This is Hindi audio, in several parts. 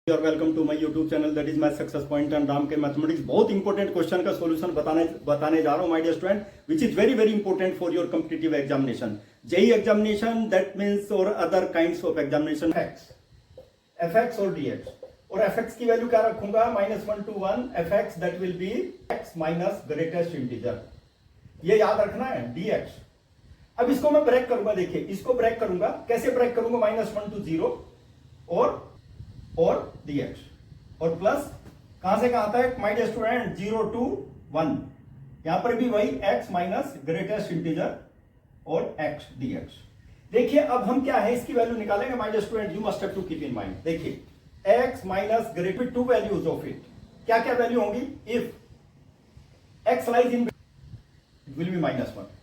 और welcome to my YouTube channel that is my success point and Ram के मैथमेटिक्स। बहुत इंपॉर्टेंट क्वेश्चन का सॉल्यूशन बताने जा रहा हूं my dear student, which is very very important for your competitive examination, JEE examination, that means और other kinds of examination. fx और dx, और fx की वैल्यू क्या रखूंगा, -1 to 1 fx, that will be x minus greatest integer, ये याद रखना है dx। अब इसको मैं ब्रेक करूंगा, देखिए इसको ब्रेक करूंगा, कैसे ब्रेक करूंगा, -1 to 0 और dx, और प्लस कहां से कहां तक माय डियर स्टूडेंट, 0 to 1, यहां पर भी वही x माइनस ग्रेटेस्ट इंटीजर और x dx। देखिए अब हम क्या है, इसकी वैल्यू निकालेंगे my dear student, you must have to keep in mind. देखिए x minus greatest, two values of it, क्या क्या वैल्यू होंगी, if x lies in it will be -1।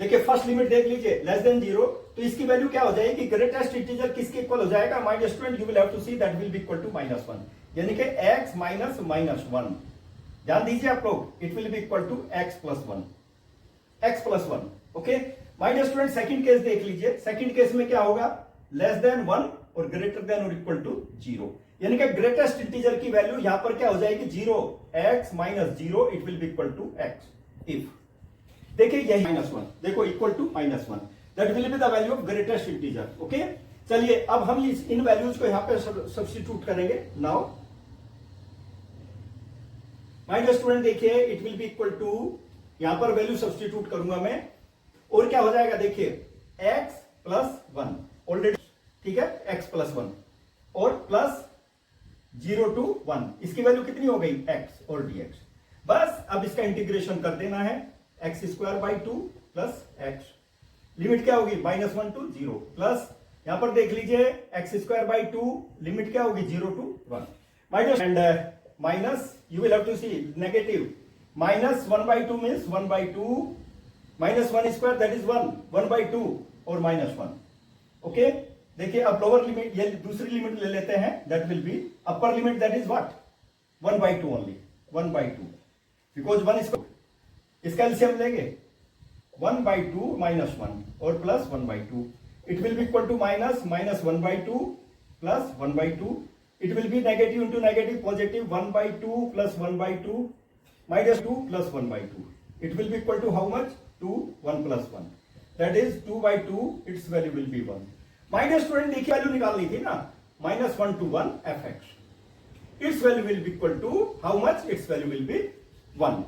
देखिए फर्स्ट लिमिट देख लीजिए, लेस देन 0, तो इसकी वैल्यू क्या हो जाएगी, ग्रेटेस्ट इंटीजर किसके इक्वल हो जाएगा my dear student, you will have to see that will be equal to -1, यानी कि x माइनस -1। ध्यान दीजिए आप लोग, it will be equal to x plus 1, okay my dear student. Second case देख लीजिए, सेकंड केस में क्या होगा, लेस देन 1 और ग्रेटर देन और इक्वल टू 0, यानी कि ग्रेटेस्ट इंटीजर की वैल्यू यहां पर क्या हो जाएगी, 0, x minus 0, it will be equal to x। If देखिए यही -1, देखो equal to -1, that will be the value of greatest integer, okay. चलिए अब हम इन वैल्यूज को यहां पे सब्स्टिट्यूट करेंगे। नाउ माय डियर स्टूडेंट देखिए, it will be equal to, यहां पर वैल्यू सब्स्टिट्यूट करूंगा मैं, और क्या हो जाएगा, देखिए x प्लस 1 ऑलरेडी, ठीक है, x प्लस 1 और प्लस 0 to 1, इसकी वैल्यू कितनी हो गई, x और dx। बस अब इसका इंटीग्रेशन कर देना है, x² 2 प्लस x, लिमिट क्या होगी, -1 to 0, प्लस यहां पर देख लीजिए x² 2, लिमिट क्या होगी, 0 to 1, minus and minus, you will have to see negative, -1/2 means 1/2, -1² that is 1/2 और -1, ओके। देखिए अब लोअर लिमिट, ये दूसरी लिमिट ले लेते हैं, that will be upper limit, that is what, 1/2 only, 1/2, because 1 is, इसका एलसीएम लेंगे, 1/2 -1 और plus 1/2, it will be equal to -1/2 plus 1/2, it will be negative into negative positive, 1/2 plus 1/2, -2 plus 1/2, it will be equal to how much, 2, 1 plus 1, that is 2/2, it's value will be 1। My dear student देखिए वैल्यू निकालनी थी ना, -1 to 1 fx, its value will be equal to how much, its value will be 1।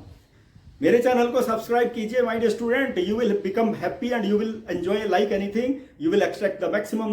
मेरे चैनल को सब्सक्राइब कीजिए my dear student, you will become happy and you will enjoy like anything, you will extract the maximum